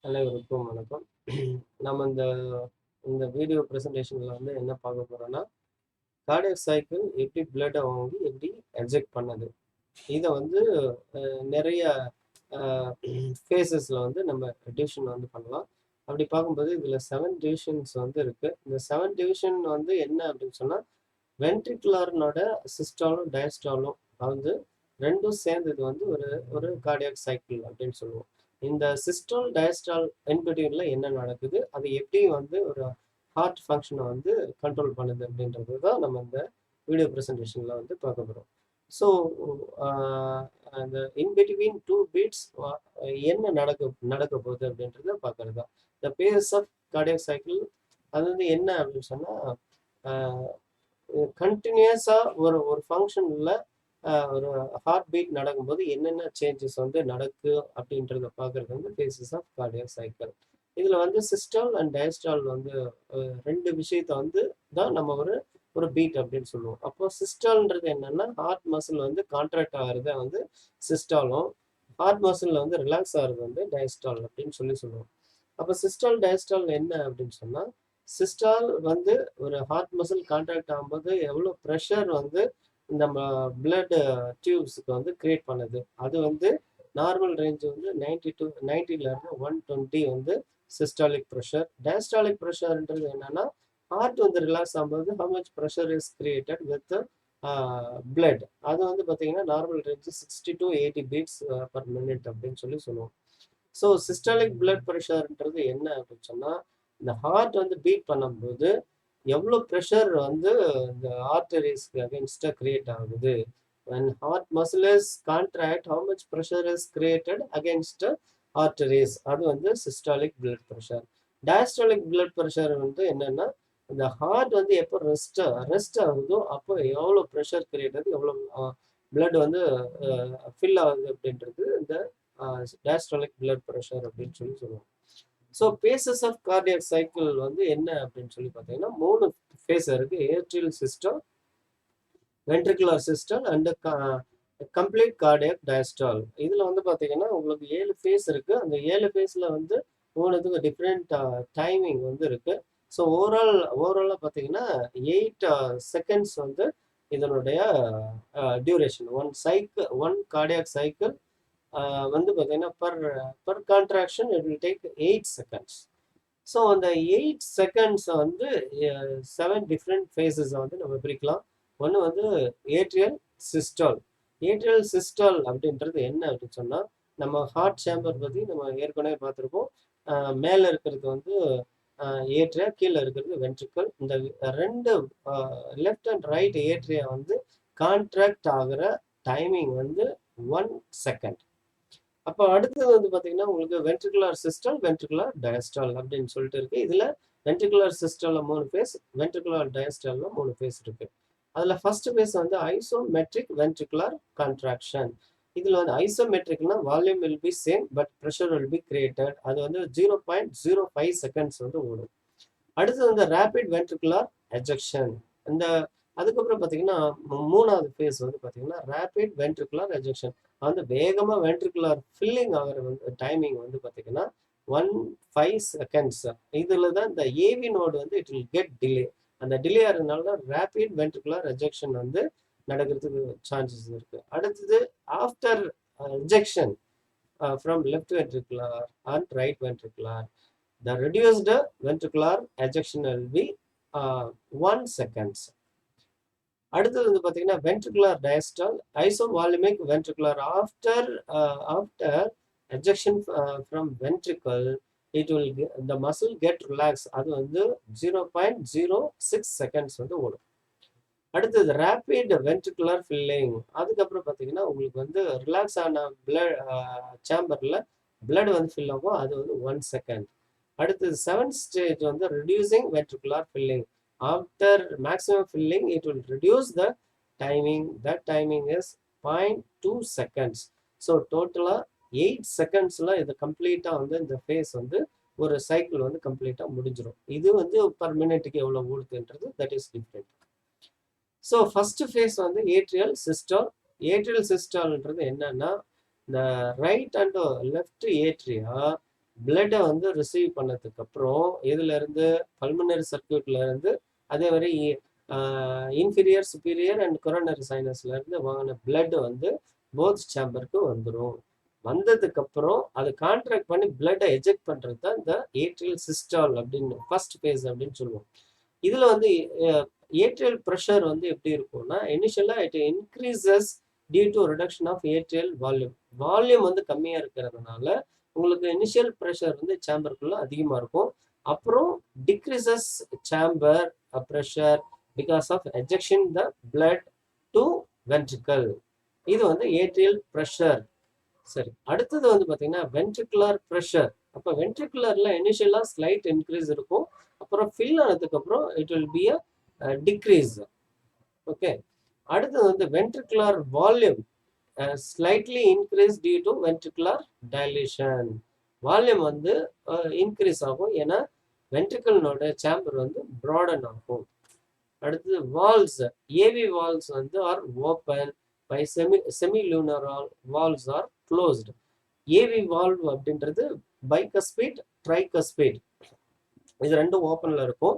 அனைவருக்கும் வணக்கம். நம்ம இந்த இந்த வீடியோ பிரசன்டேஷன்ல வந்து என்ன பார்க்க போறோம்னா, கார்டியாக் சைக்கிள் எப்படி பிளட்ட வாங்கி எப்படி எக்ஸெக்ட் பண்ணுது. இத வந்து நிறைய அ ஃபேஸஸ்ல வந்து நம்ம டிவிஷன் வந்து பண்ணலாம். அப்படி பார்க்கும்போது இதுல 7 டிவிஷன்ஸ் வந்து இருக்கு. இந்த 7 டிவிஷன் வந்து என்ன அப்படின்னு சொன்னா, வென்ட்ரிகுலர்னோட சிஸ்டாலும், டயஸ்டாலும் வந்து 2ம் சேர்ந்தது வந்து ஒரு ஒரு கார்டியாக் சைக்கிள் அப்படின்னு சொல்லுவோம். இந்த சிஸ்டால், டயஸ்டால் இன் பிட்வீன்ல என்ன நடக்குது? அது எப்படி வந்து ஒரு ஹார்ட் ஃபங்ஷன வந்து கண்ட்ரோல் பண்ணுது அப்படின்றது தான் நம்ம இந்த வீடியோ பிரசன்டேஷன்ல வந்து பார்க்க போறோம். ஸோ அ அந்த இன் பிட்வீன் 2 பீட்ஸ் என்ன நடக்க போகுது அப்படின்றத பார்க்கறது தான். The phase of cardiac cycle அது வந்து என்ன அப்படின்னு சொன்னா, அ கன்டினியூஸா ஒரு ஒரு ஃபங்ஷன்ல ஒரு ஹார்ட் பீட் நடக்கும்போது என்னென்ன சேஞ்சஸ் வந்து நடக்கு அப்படின்றத பார்க்கறது வந்து பேசிஸ் ஆஃப் கார்டியாக் சைக்கிள். இதுல வந்து சிஸ்டால் அண்ட் டயஸ்டால் வந்து 2 விஷயத்த வந்து தான் நம்ம ஒரு ஒரு பீட் அப்படின்னு சொல்லுவோம். அப்போ சிஸ்டால்ன்றது என்னன்னா, ஹார்ட் மசில் வந்து கான்ட்ராக்ட் ஆகுறத வந்து சிஸ்டாலும், ஹார்ட் மசில்ல வந்து ரிலாக்ஸ் ஆகுறது வந்து டயஸ்டால் அப்படின்னு சொல்லுவோம். அப்ப சிஸ்டால், டயஸ்டால் என்ன அப்படின்னு சொன்னா, சிஸ்டால் வந்து ஒரு ஹார்ட் மசில் கான்ட்ராக்ட் ஆகும்போது எவ்வளோ பிரஷர் வந்து நம்ம பிளட் டியூப்ஸ்க்கு வந்து கிரியேட் பண்ணுது. அது வந்து நார்மல் ரேஞ்ச் வந்து 90 டூ 90ல இருந்து 120 வந்து சிஸ்டாலிக் பிரஷர். டயஸ்டாலிக் பிரஷர்ன்றது என்னன்னா, ஹார்ட் வந்து ரிலாக்ஸ் ஆகும்போது how much pressure is created with blood. அது வந்து பார்த்தீங்கன்னா, normal range 60 to 80 beats per minute அப்படின்னு சொல்லுவோம். ஸோ சிஸ்டாலிக் பிளட் ப்ரெஷர்ன்றது என்ன அப்படின்னு சொன்னா, இந்த ஹார்ட் வந்து பீட் பண்ணும்போது எவ்வளோ ப்ரெஷர் வந்து இந்த ஆர்டரிஸ்க்கு அகைன்ஸ்டா கிரியேட் ஆகுது. when heart muscle is contract, how much pressure is created against arteries. அது வந்து systolic blood pressure. diastolic blood pressure வந்து என்னன்னா, இந்த ஹார்ட் வந்து எப்போ ரெஸ்ட் ஆகுதோ அப்போ எவ்வளோ ப்ரெஷர் கிரியேட் ஆகுது, எவ்வளோ blood வந்து ஃபில் ஆகுது அப்படின்றது இந்த diastolic blood pressure அப்படின்னு சொல்லுவோம். So phases of cardiac cycle வந்து என்ன அப்படின்னு பார்த்தீங்கன்னா, 3 ஃபேஸ் இருக்கு. Atrial systole, ventricular systole and complete cardiac diastole. இதுல வந்து பார்த்தீங்கன்னா, உங்களுக்கு 7 ஃபேஸ் இருக்கு. அந்த 7 ஃபேஸ்ல வந்து ஒவ்வொன்றுத்துக்கும் டிஃப்ரெண்ட் டைமிங் வந்து இருக்கு. ஸோ ஓவராலா பார்த்தீங்கன்னா 8 செகண்ட்ஸ் வந்து இதனுடைய டியூரேஷன். ஒன் கார்டியாக் சைக்கிள் வந்து பார்த்தீங்கன்னா, per contraction it will take 8 seconds. So அந்த 8 செகண்ட்ஸ் வந்து 7 டிஃப்ரெண்ட் ஃபேஸஸ் வந்து நம்ம பிரிக்கலாம். ஒன்று வந்து ஏட்ரியல் சிஸ்டால். ஏட்ரியல் சிஸ்டால் அப்படின்றது என்ன அப்படின்னு சொன்னால், நம்ம ஹார்ட் சேம்பர் பற்றி நம்ம ஏற்கனவே பார்த்துருப்போம். மேலே இருக்கிறது வந்து ஏட்ரியா, கீழே இருக்கிறது வென்ட்ரிக்கல். இந்த 2 லெஃப்ட் அண்ட் ரைட் ஏட்ரியா வந்து கான்ட்ராக்ட் ஆகிற டைமிங் வந்து 1 செகண்ட். அப்போ அடுத்தது வந்து பார்த்தீங்கன்னா, உங்களுக்கு வென்ட்ரிகுலர் சிஸ்டம், வென்ட்ரிகுலர் டயஸ்டால் அப்படின்னு சொல்லிட்டு இருக்கு. இதுல வென்ட்ரிகுலர் சிஸ்டம்ல 3 ஃபேஸ், வென்ட்ரிகுலர் டயஸ்டால்ல 3 ஃபேஸ் இருக்கு. அதுல ஃபர்ஸ்ட் ஃபேஸ் வந்து ஐசோமெட்ரிக் வென்ட்ரிகுலர் கான்ட்ராக்ஷன். இதுல வந்து ஐசோமெட்ரிக்னா volume will be same but pressure will be created. அது வந்து 0.05 செகண்ட்ஸ் வந்து ஓடும். அடுத்தது வந்து ரேபிட் வென்ட்ரிகுலர் எஜெக்ஷன். இந்த அதுக்கப்புறம் பார்த்தீங்கன்னா, 3வது ஃபேஸ் வந்து பார்த்தீங்கன்னா, ரேபிட் வென்ட்ரிகுலர் எஜெக்ஷன். வந்து வேகமா வென்ட்ரிகுலர் ஃபில்லிங் ஆகிற வந்து டைமிங் வந்து பார்த்தீங்கன்னா 1.5 செகண்ட்ஸ். இதுல தான் இந்த ஏவி நோடு வந்து இட் வில் கெட் டிலே. அந்த டிலே ஆகிறதுனால தான் ரேபிட் வென்ட்ரிகுலர் எஜெக்ஷன் வந்து நடக்கிறதுக்கு சான்சஸ் இருக்கு. அடுத்தது after ejection from left ventricular and right ventricular, the reduced ventricular ejection will be 1 seconds. அடுத்தது வந்து பார்த்தீங்கன்னா, ventricular diastole, isovolumic ventricular. After ejection from ventricle it will the muscle get relax. அது வந்து 0.06 seconds வந்து ஓடும். அடுத்தது ரேபிட் வென்ட்ரிகுலர் ஃபில்லிங். அதுக்கப்புறம் பார்த்தீங்கன்னா, உங்களுக்கு வந்து ரிலாக்ஸ் ஆன பிளட் சேம்பர்ல பிளட் வந்து ஃபில் ஆகும். அது வந்து 1 செகண்ட். அடுத்தது 7th ஸ்டேஜ் வந்து reducing ventricular filling. After maximum filling, it will reduce the timing. That timing is 0.2 seconds. So டோட்டலா 8 செகண்ட்ஸ்ல இது கம்ப்ளீட்டா வந்து இந்த ஃபேஸ் வந்து ஒரு சைக்கிள் வந்து கம்ப்ளீட்டா முடிஞ்சிடும். இது வந்து பர் மினிட்டுக்கு எவ்வளவு ஓடுதுன்றது that is different. So first phase வந்து ஏட்ரியல் சிஸ்டால். ஏட்ரியல் சிஸ்டால்ன்றது என்னன்னா, இந்த ரைட் அண்ட் லெஃப்ட் ஏட்ரியா பிளட்டை வந்து ரிசீவ் பண்ணதுக்கு அப்புறம் இதுல இருந்து பல்மனரி சர்க்கியூட்ல இருந்து அதே மாதிரி இன்ஃபீரியர் சுப்பீரியர் அண்ட் கொரோனரி சைனஸ்ல இருந்து வாங்கின பிளட் வந்து போத் சேம்பருக்கு வந்துடும். வந்ததுக்கு அப்புறம் அது கான்ட்ராக்ட் பண்ணி பிளட்டை எஜெக்ட் பண்றது தான் இந்த ஏட்ரியல் சிஸ்டால் அப்படின்னு ஃபர்ஸ்ட் ஃபேஸ் அப்படின்னு சொல்லுவோம். இதுல வந்து ஏட்ரியல் ப்ரெஷர் வந்து எப்படி இருக்கும்னா இனிஷியலா it increases due to reduction of atrial volume. Volume வந்து கம்மியா இருக்கிறதுனால உங்களுக்கு இனிஷியல் ப்ரெஷர் வந்து சேம்பருக்குள்ள அதிகமா இருக்கும். அப்புறம் decreases chamber pressure because of ejection the blood to ventricle. இது வந்து ஏட்ரியல் ப்ரெஷர். சரி, அடுத்தது வந்து பார்த்தீங்கன்னா வென்ட்ரிகுலர் ப்ரெஷர். அப்போ வென்ட்ரிகுலர்ல இனிஷியலா ஸ்லைட் இன்க்ரீஸ் இருக்கும், அப்புறம் ஃபில் ஆனதுக்கு அப்புறம் it will be a decrease. Okay, அடுத்தது வந்து ventricular volume slightly increase due to ventricular dilation. Volume வந்து இன்க்ரீஸ் ஆகும், ஏன்னா வென்ட்ரிக்கல்னோட சேம்பர் வந்து ப்ராடன் ஆகும். அடுத்தது வால்ஸ், ஏவி வால்ஸ் வந்து are open by semilunar valves are closed. AV valve அப்படின்றது பைகஸ்பீட் ட்ரைகஸ்பீட், இது ரெண்டும் ஓப்பன்ல இருக்கும்.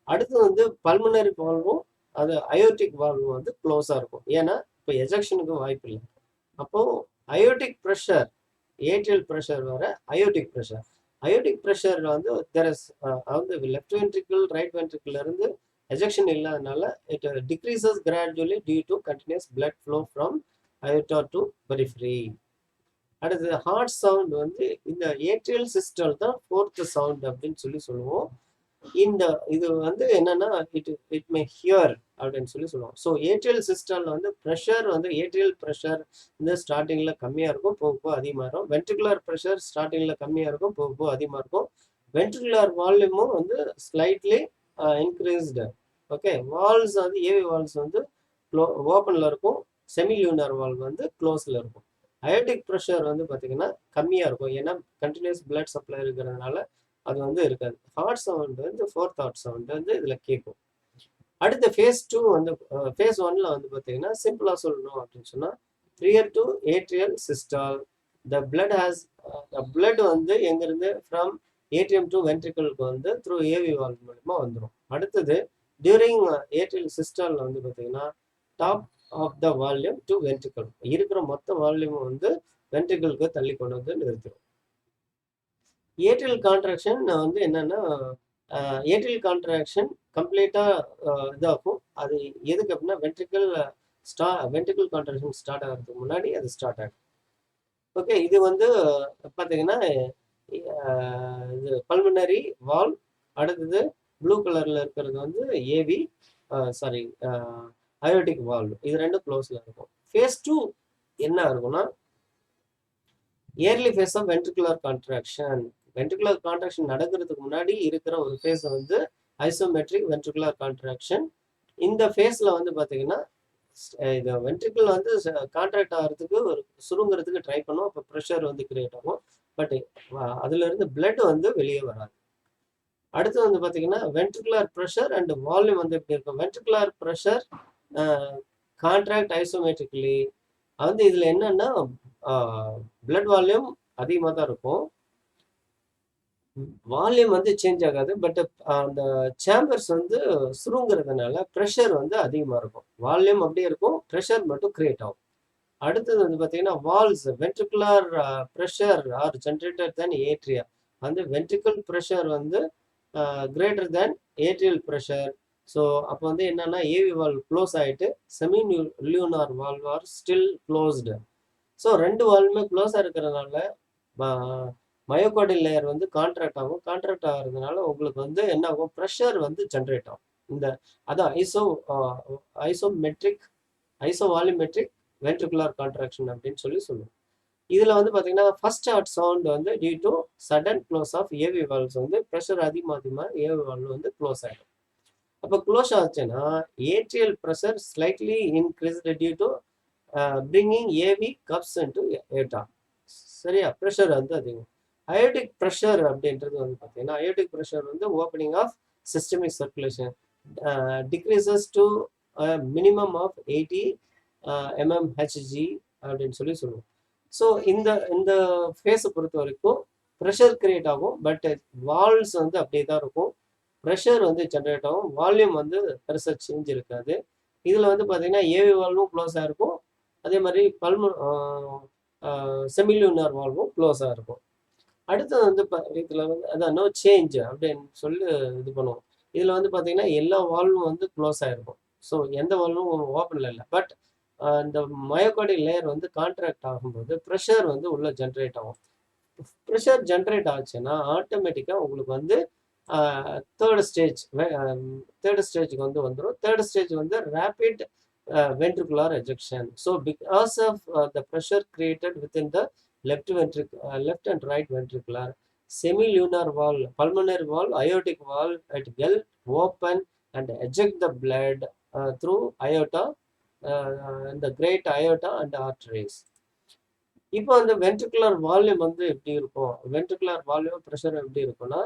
அடுத்து வந்து பல்மனரி வால்வும் அது அயோட்டிக் வால்வும் வந்து க்ளோஸா இருக்கும், ஏன்னா இப்போ எஜெக்ஷனுக்கு வாய்ப்பு இல்லை. அப்போ அயோட்டிக் ப்ரெஷர், ஏட்ரியல் ப்ரெஷர் வேற, அயோட்டிக் ப்ரெஷர். அயோட்டிக் ப்ரெஷர் வந்து வந்து லெஃப்ட் வென்ட்ரிக்கிள் ரைட் வென்ட்ரிக்கிள் இருந்து எஜெக்ஷன் இல்லாதனால it decreases gradually due to continuous blood flow from aorta to periphery. அடுத்தது ஹார்ட் சவுண்ட் வந்து இந்த ஏட்ரியல் சிஸ்டல் தான் ஃபோர்த் சவுண்ட் அப்படின்னு சொல்லுவோம். இந்த இது வந்து என்னன்னா இட் மே ஹியர் அப்படின்னு சொல்லுவோம். ஸோ ஏட்ரியல் சிஸ்டல்ல வந்து ப்ரெஷர் வந்து ஏட்ரியல் ப்ரெஷர் வந்து ஸ்டார்டிங்ல கம்மியா இருக்கும், போக போக அதிகமாக இருக்கும். வென்ட்ரிகுலர் ப்ரெஷர் ஸ்டார்டிங்ல கம்மியா இருக்கும், போக போக அதிகமாக இருக்கும். வென்ட்ரிகுலர் வால்யூமும் வந்து ஸ்லைட்லி இன்க்ரீஸ்டு. ஓகே, வால்ஸ் வந்து ஏவி வால்ஸ் வந்து ஓப்பன்ல இருக்கும், செமிலியூனர் வால்வ் வந்து க்ளோஸ்ல இருக்கும். அயோட்டிக் ப்ரெஷர் வந்து பார்த்தீங்கன்னா கம்மியாக இருக்கும், ஏன்னா கண்டினியூஸ் பிளட் சப்ளை இருக்கிறதுனால அது வந்து இருக்காது. ஹார்ட் சவுண்ட் வந்து ஃபோர்த் ஹார்ட் சவுண்ட் வந்து இதில் கேட்கும். அடுத்த ஃபேஸ் 2 வந்து ஃபேஸ் 1ல வந்து பார்த்தீங்கன்னா சிம்பிளாக சொல்லணும் அப்படின்னு சொன்னால் prior to atrial systole the blood has blood வந்து எங்கேருந்து ஃப்ரம் ஏட்ரியம் டு வென்ட்ரிக்கலுக்கு வந்து த்ரூ ஏவி வால்வ் மூலமா வந்துடும். அடுத்தது டியூரிங் ஏட்ரியல் சிஸ்டாலில் வந்து பார்த்தீங்கன்னா top of the volume to ventricle, இருக்கிற மொத்த வால்யூம் வந்து வென்ட்ரிக்கலுக்கு தள்ளி கொண்டு வந்து நிறுத்திடும். ஏட்ரியல் கான்ட்ராக்ஷன் வந்து என்னன்னா ஏட்ரியல் கான்ட்ராக்ஷன் கம்ப்ளீட்டா இதாகும். அது எதுக்கு அப்படின்னா வென்ட்ரிக்கல் கான்ட்ராக்ஷன் ஸ்டார்ட் ஆகிறதுக்கு முன்னாடி அது ஸ்டார்ட் ஆகும். ஓகே, இது வந்து பார்த்தீங்கன்னா இது பல்மனரி வால்வ். அடுத்தது ப்ளூ கலர்ல இருக்கிறது வந்து ஏவி சாரி அயோட்டிக் வால்வ். இது ரெண்டும் க்ளோஸ்ல இருக்கும். ஃபேஸ் 2 என்ன இருக்கும்னா early phase of ventricular contraction. Ventricular contraction நடக்கிறதுக்கு முன்னாடி இருக்கிற ஒரு ஃபேஸ் வந்து ஐசோமெட்ரிக் வென்ட்ரிகுலர் கான்ட்ராக்ஷன். இந்த ஃபேஸ்ல வந்து பார்த்தீங்கன்னா இது வென்ட்ரிக்கிள் வந்து கான்ட்ராக்ட் ஆகிறதுக்கு ஒரு சுருங்கிறதுக்கு ட்ரை பண்ணும், அப்போ ப்ரெஷர் வந்து கிரியேட் ஆகும், பட் அதுல இருந்து பிளட் வந்து வெளியே வராது. அடுத்து வந்து பார்த்தீங்கன்னா வென்ட்ரிகுலர் ப்ரெஷர் அண்ட் வால்யூம் வந்து எப்படி இருக்கும். வென்ட்ரிகுலர் ப்ரெஷர் கான்ட்ராக்ட் ஐசோமெட்ரிக்லி வந்து இதுல என்னன்னா பிளட் வால்யூம் அதிகமாக தான் இருக்கும், வால்யூம் வந்து சேஞ்ச் ஆகாது. பட் அந்த சேம்பர்ஸ் வந்து சுருங்கிறதுனால ப்ரெஷர் வந்து அதிகமாக இருக்கும். வால்யூம் அப்படியே இருக்கும், ப்ரெஷர் மட்டும் கிரியேட் ஆகும். அடுத்தது வந்து பார்த்தீங்கன்னா valves ventricular pressure are generator than atria. வந்து வென்ட்ரிக்கல் ப்ரெஷர் வந்து greater than atrial pressure. So அப்போ வந்து என்னன்னா ஏவி வால்வ் க்ளோஸ் ஆகிட்டு semi lunar valve are still closed. So ரெண்டு வால்வுமே க்ளோஸாக இருக்கிறதுனால மயோகார்டியல் லேயர் வந்து கான்ட்ராக்ட் ஆகும். கான்ட்ராக்ட் ஆகிறதுனால உங்களுக்கு வந்து என்ன ஆகும், ப்ரெஷர் வந்து ஜென்ரேட் ஆகும். இந்த அதான் ஐசோவால்யூமெட்ரிக் வென்ட்ரிகுலர் கான்ட்ராக்ஷன் அப்படின்னு சொல்லுவோம். இதுல வந்து பாத்தீங்கன்னா ஃபர்ஸ்ட் ஹார்ட் சவுண்ட் வந்து due to sudden close of AV valves வந்து ப்ரெஷர் அதிகமாக ஏவி வால்வ் வந்து க்ளோஸ் ஆகிடும். அப்போ க்ளோஸ் ஆச்சுன்னா atrial pressure slightly increased due to bringing AV cups into aorta. சரியா, ப்ரெஷர் வந்து அதிகம். அயோட்டிக் ப்ரெஷர் அப்படின்றது வந்து பார்த்தீங்கன்னா அயோட்டிக் ப்ரெஷர் வந்து opening of systemic circulation decreases to minimum of 80 mmHg அப்படின்னு சொல்லுவோம். ஸோ இந்த ஃபேஸை பொறுத்த வரைக்கும் ப்ரெஷர் கிரியேட் ஆகும். பட் வால்ஸ் வந்து அப்படியே தான் இருக்கும். ப்ரெஷர் வந்து ஜென்ரேட் ஆகும். வால்யூம் வந்து பெருசாக சேஞ்ச் இருக்காது. இதில் வந்து பார்த்தீங்கன்னா ஏவி வால்வும் க்ளோஸாக இருக்கும். அதே மாதிரி செமிலூனார் வால்வும் க்ளோஸாக இருக்கும். அடுத்தது வந்து இதில் வந்து அதான் நோ சேஞ்ச் அப்படின்னு சொல்லி இது பண்ணுவோம். இதில் வந்து பார்த்தீங்கன்னா எல்லா வால்வும் வந்து க்ளோஸ் ஆகிருக்கும். ஸோ எந்த வால்வும் ஓப்பனில் இல்லை. பட் இந்த மயோகார்டியல் லேயர் வந்து கான்ட்ராக்ட் ஆகும்போது ப்ரெஷர் வந்து உள்ள ஜென்ரேட் ஆகும். ப்ரெஷர் ஜென்ரேட் ஆச்சுன்னா ஆட்டோமேட்டிக்காக உங்களுக்கு வந்து தேர்ட் ஸ்டேஜுக்கு வந்து வந்துடும். தேர்ட் ஸ்டேஜ் வந்து rapid ventricular ejection. So because of the pressure created within the left and right ventricular, semilunar valve, pulmonary valve, aortic valve at gullet open and eject the blood through aorta, and the great aorta and arteries. இப்போ அந்த ventricular volume வந்து எப்படி இருக்கும்? Ventricular volume pressure எப்படி இருக்கும்னா,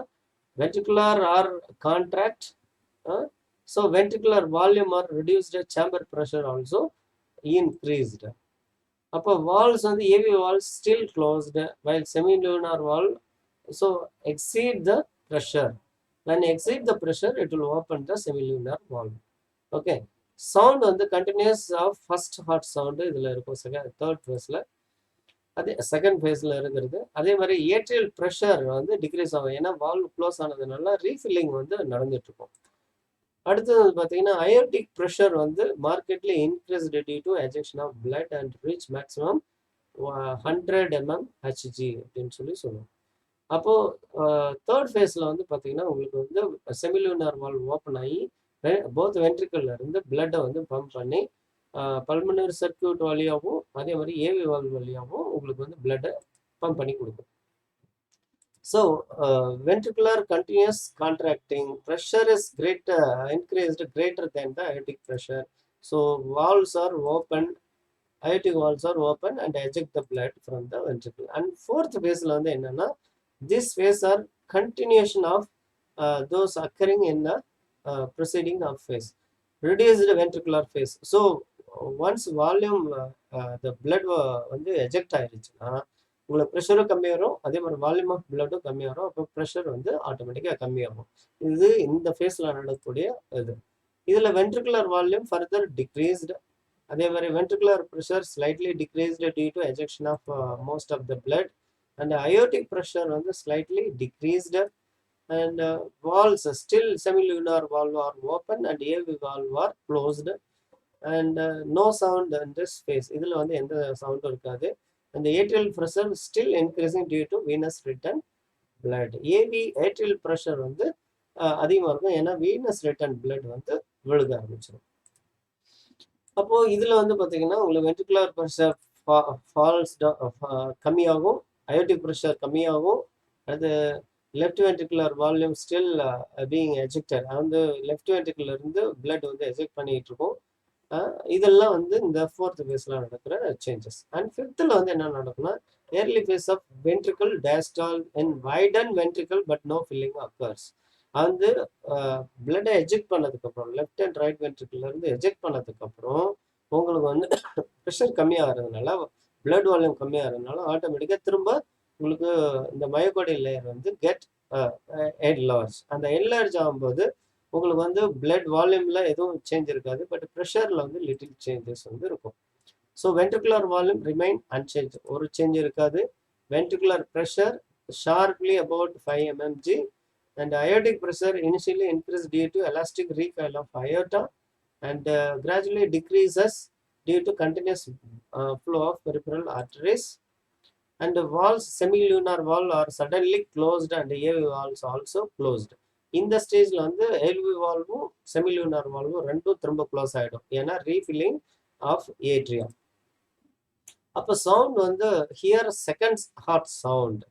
ventricular are contract, so ventricular volume or reduced chamber pressure also increased. அப்போ valves வந்து AV valves still closed while semilunar valve so exceed the pressure. When exceed the pressure, it will open the semilunar valve. Okay. Sound வந்து continuous of first heart sound இதில் இருக்கும். Third ஃபேஸில், அதே second ஃபேஸில் இருக்கிறது. அதே மாதிரி ஏட்ரியல் ப்ரெஷர் வந்து டிக்ரீஸ் ஆகும். ஏன்னா வால்வ் க்ளோஸ் ஆனதுனால ரீஃபில்லிங் வந்து நடந்துட்டு இருக்கும். அடுத்தது பார்த்தீங்கன்னா அயோட்டிக் ப்ரெஷர் வந்து மார்க்கெட்ல increased due to ejection of blood and reach maximum 100 mm Hg அப்படின்னு சொல்லுவோம். அப்போது தேர்ட் ஃபேஸில் வந்து பார்த்தீங்கன்னா உங்களுக்கு வந்து செமிலூனார் வால்வ் ஓப்பன் ஆகி போத் வென்ட்ரிக்கல்ல இருந்து பிளட்டை வந்து பம்ப் பண்ணி பல்மனரி சர்க்யூட் வழியாகவும் அதே மாதிரி ஏவி வால்வ் வழியாகவும் உங்களுக்கு வந்து பிளட்டை பம்ப் பண்ணி கொடுக்கும். So, ventricular continuous contracting, pressure is increased greater than the aortic pressure. So, valves are open, aortic valves are open and eject the blood from the ventricle. And fourth phase, this phase are continuation of those occurring in the preceding of phase. Reduced ventricular phase. So, once volume, the blood வந்து eject ஆயிருச்சுன்னா உங்களுக்கு ப்ரெஷரும் கம்மியாகும், அதே மாதிரி volume of பிளட்டும் கம்மியாகும். அப்போ pressure வந்து ஆட்டோமேட்டிக்காக கம்மியாகும். இது இந்த ஃபேஸில் நடக்கக்கூடிய இது. இதில் வென்ட்ரிகுலர் வால்யூம் ஃபர்தர் டிக்ரீஸ்டு, அதே மாதிரி ventricular pressure slightly decreased due to ejection of most of the blood. And aortic pressure வந்து slightly decreased. And valves still semilunar valve are open and AV valve are closed. And no sound in this phase. இதில் வந்து எந்த சவுண்டும் இருக்காது. And the atrial pressure is still increasing due to venous return blood. atrial pressure வந்து அதிகமாக இருக்கும். ஏன்னா venous return blood வந்து விழுக ஆரம்பிச்சிடும். அப்போ இதில் வந்து பார்த்தீங்கன்னா உங்களுக்கு வென்ட்ரிகுலர் ப்ரெஷர் ஃபால்ஸ் கம்மியாகும், அயோட்டிக் ப்ரெஷர் கம்மியாகும். அது left ventricular volume still being ejected, வந்து லெஃப்ட் வென்ட்ரிகுலர் இருந்து பிளட் வந்து எஜெக்ட் பண்ணிட்டு இருக்கும். இதெல்லாம் வந்து இந்த ஃபோர்த் ஃபேஸில் நடக்கிற சேஞ்சஸ். அண்ட் ஃபிஃப்த்தில் வந்து என்ன நடக்கும்னா early phase of ventricle diastole and widen ventricle but no filling occurs. வந்து பிளட்டை எஜெக்ட் பண்ணதுக்கப்புறம் லெஃப்ட் அண்ட் ரைட் வென்ட்ரிக்கல்லேருந்து எஜெக்ட் பண்ணதுக்கப்புறம் உங்களுக்கு வந்து ப்ரெஷர் கம்மியாகிறதுனால பிளட் வால்யூம் கம்மியாகிறதுனால ஆட்டோமேட்டிக்காக திரும்ப உங்களுக்கு இந்த மயோகார்டியல் லேயர் வந்து கெட் என்லார்ஜ். அந்த என்லார்ஜ் ஆகும்போது உங்களுக்கு வந்து பிளட் வால்யூமில் எதுவும் சேஞ்ச் இருக்காது, பட் ப்ரெஷரில் வந்து லிட்டில் சேஞ்சஸ் வந்து இருக்கும். So ventricular volume remain unchange, ஒரு சேஞ்ச் இருக்காது. Ventricular pressure sharply about 5 mmG and aortic pressure initially increase due to elastic recoil of aorta and gradually decreases due to continuous flow of peripheral arteries. And valves semilunar valve are suddenly closed and AV valves also closed. இந்த ஸ்டேஜில் வந்து LV வால்வும் semilunar வால்வும் ரெண்டும் திரும்ப close ஆகிடும், ஏன்னா refilling of atrium. அப்போ sound வந்து here second heart sound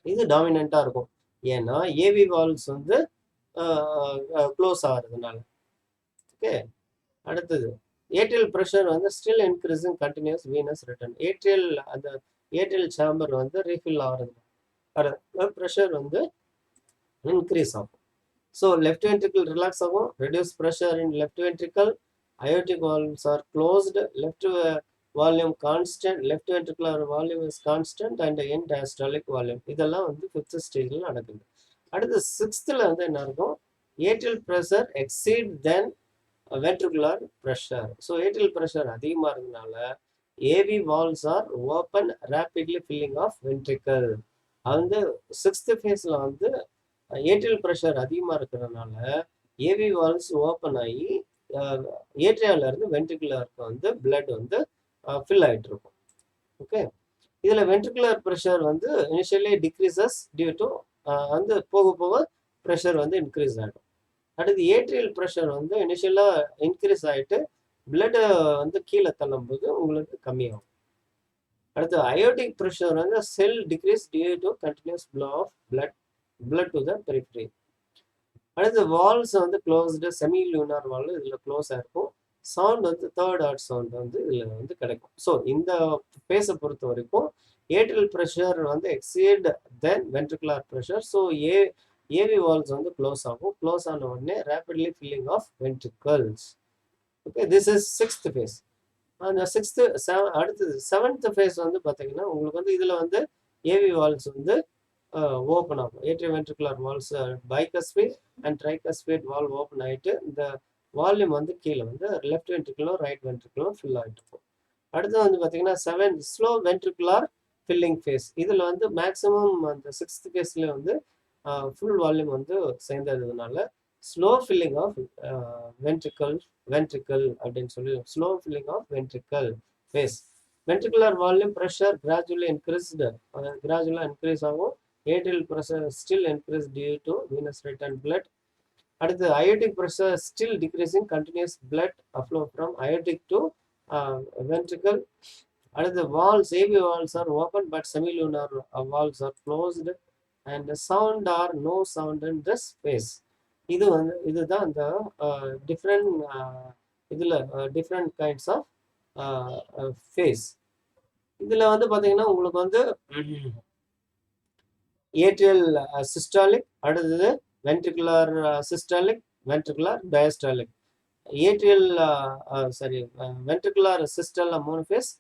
இது டாமினண்ட்டாக இருக்கும். ஏன்னா ஏவி வால்வ்ஸ் வந்து க்ளோஸ் ஆகிறதுனால. ஓகே, அடுத்தது ஏட்ரியல் ப்ரெஷர் வந்து still increasing continues venous return. அந்த ஏட்ரியல் சேம்பர் வந்து ரீஃபில் ஆகிறது ப்ரெஷர் வந்து increase ஆகும். So left ventricle relax ஆகும், reduce pressure in left ventricle, aortic valves are closed, left volume constant, left ventricular volume is constant and end diastolic volume. இதெல்லாம் வந்து 5th ஸ்டேஜில் நடக்குது. அடுத்து 6th வந்து என்ன இருக்கும்? Atrial pressure exceed then ventricular pressure. So atrial pressure அதிகமாக இருந்தனால AV valves are open rapidly filling of ventricle. வந்து 6th ஃபேஸில் வந்து ஏட்ரியல் ப்ரெஷர் அதிகமாக இருக்கிறதுனால ஏவி வால்ஸ் ஓப்பன் ஆகி ஏட்ரியால இருந்து வென்ட்ரிகுலருக்கு வந்து பிளட் வந்து ஃபில் ஆகிட்டு இருக்கும். ஓகே, இதில் வென்ட்ரிகுலர் ப்ரெஷர் வந்து இனிஷியலி டிக்ரீசஸ் டியூ டு வந்து போக போக ப்ரெஷர் வந்து இன்க்ரீஸ் ஆகிடும். அடுத்து ஏட்ரியல் ப்ரெஷர் வந்து இனிஷியலாக இன்க்ரீஸ் ஆகிட்டு பிளட்டை வந்து கீழே தள்ளும்போது உங்களுக்கு கம்மியாகும். அடுத்து அயோடிக் ப்ரெஷர் வந்து செல் decrease due to continuous flow of blood to the periphery. அடுத்து வால்ஸ் வந்து க்ளோஸ்டு, செமி லூனார் வால் இதில் க்ளோஸாக இருக்கும். சவுண்ட் வந்து தேர்ட் ஆர்ட் சவுண்ட் வந்து இதில் வந்து கிடைக்கும். ஸோ இந்த ஃபேஸை பொறுத்த வரைக்கும் ஏட்ரியல் ப்ரெஷர் வந்து exceed then ventricular pressure. So AV valves வந்து க்ளோஸ் ஆகும். க்ளோஸ் ஆன உடனே rapidly filling of ventricles. Okay, this is 6th phase. அந்த 6th அடுத்தது 7th ஃபேஸ் வந்து பார்த்தீங்கன்னா உங்களுக்கு வந்து இதில் வந்து ஏவி வால்ஸ் வந்து ஓப்பன் ஆகும். Atrioventricular valves bicuspid and tricuspid valve open ஆகிட்டு இந்த வால்யூம் வந்து கீழே வந்து லெஃப்ட் வென்ட்ரிகுலரும் ரைட் வென்ட்ரிகுலரும் ஃபில் ஆகிட்டு இருக்கும். அடுத்து வந்து பார்த்தீங்கன்னா 7 ஸ்லோ வென்ட்ரிகுலர் ஃபில்லிங் ஃபேஸ். இதில் வந்து மேக்ஸிமம் அந்த 6th ஃபேஸ்ல வந்து ஃபுல் வால்யூம் வந்து சேர்ந்ததுனால ஸ்லோ ஃபில்லிங் ஆஃப் வென்ட்ரிக்கல் அப்படின்னு சொல்லி slow filling of ventricle phase. Ventricular volume pressure gradually increase ஆகும். Atrial pressure still increase due to venous return blood. அடுத்து aortic pressure still decreasing, continuous blood a flow from aortic to ventricle. அடுத்து valves, AV valves are open but semilunar valves are closed and sound are no sound in this phase. இதுதான் இந்த different இதில் different kinds of face. இதில் வந்து பார்த்தீங்கன்னா உங்களுக்கு வந்து atrial systolic, அடுத்தது ventricular systolic, ventricular diastolic. Atrial ventricular சிஸ்டல்ல 3 ஃபேஸ்,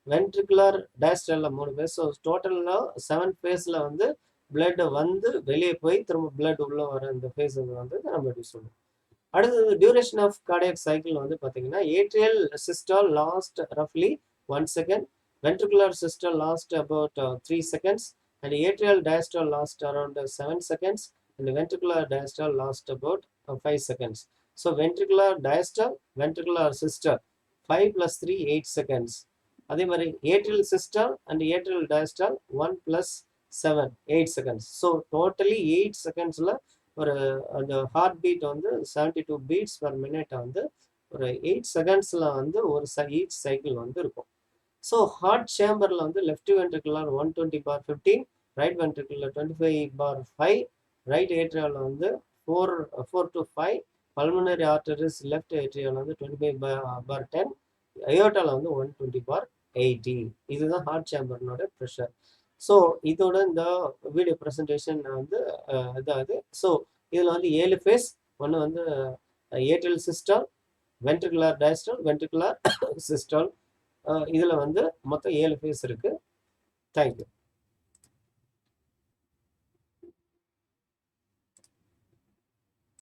வென்ட்ரிகுலர் டயஸ்டாலில் 3 ஃபேஸ். ஸோ டோட்டலாக 7 ஃபேஸில் வந்து பிளட் வந்து வெளியே போய் திரும்ப பிளட் உள்ள வர இந்த ஃபேஸ் வந்து நம்ம எப்படி சொல்லுவோம். அடுத்தது டியூரேஷன் ஆஃப் கார்டியாக் சைக்கிள் வந்து பார்த்தீங்கன்னா ஏட்ரியல் சிஸ்டால் லாஸ்ட் ரஃப்லி 1 second, ventricular systole lasts about 3 seconds, and atrial diastole lasts around 7 seconds, and ventricular diastole lasts about 5 seconds. So ventricular diastole, ventricular systole 5 plus 3 8 seconds. அதே மாதிரி atrial systole and atrial diastole 1 plus 7 8 seconds. So totally 8 secondsல ஒரு அந்த heart beat வந்து 72 beats per minute வந்து ஒரு 8 செகண்ட்ஸ்ல வந்து ஒரு each cycle வந்து இருக்கும். ஸோ ஹார்ட் சேம்பரில் வந்து left ventricular 120/15, right ventricular 25/5, right ஏட்ரியாவில் வந்து 4 to 5, பல்மனரி ஆர்டரிஸ் லெஃப்ட் ஏட்ரியாவில் வந்து 25/10, அயோட்டாவில் வந்து 120/80. இதுதான் ஹார்ட் சேம்பர்னோட ப்ரெஷர். ஸோ இதோட இந்த வீடியோ ப்ரெசன்டேஷன் வந்து இதாகுது. ஸோ இதில் வந்து 7 ஃபேஸ், ஒன்று வந்து ஏட்ரியல் சிஸ்டால், வென்ட்ரிகுலர் டயஸ்டால், வென்ட்ரிகுலர் சிஸ்டால். இதில் வந்து மொத்தம் 7 ஃபேஸ் இருக்குது. தேங்க்யூ.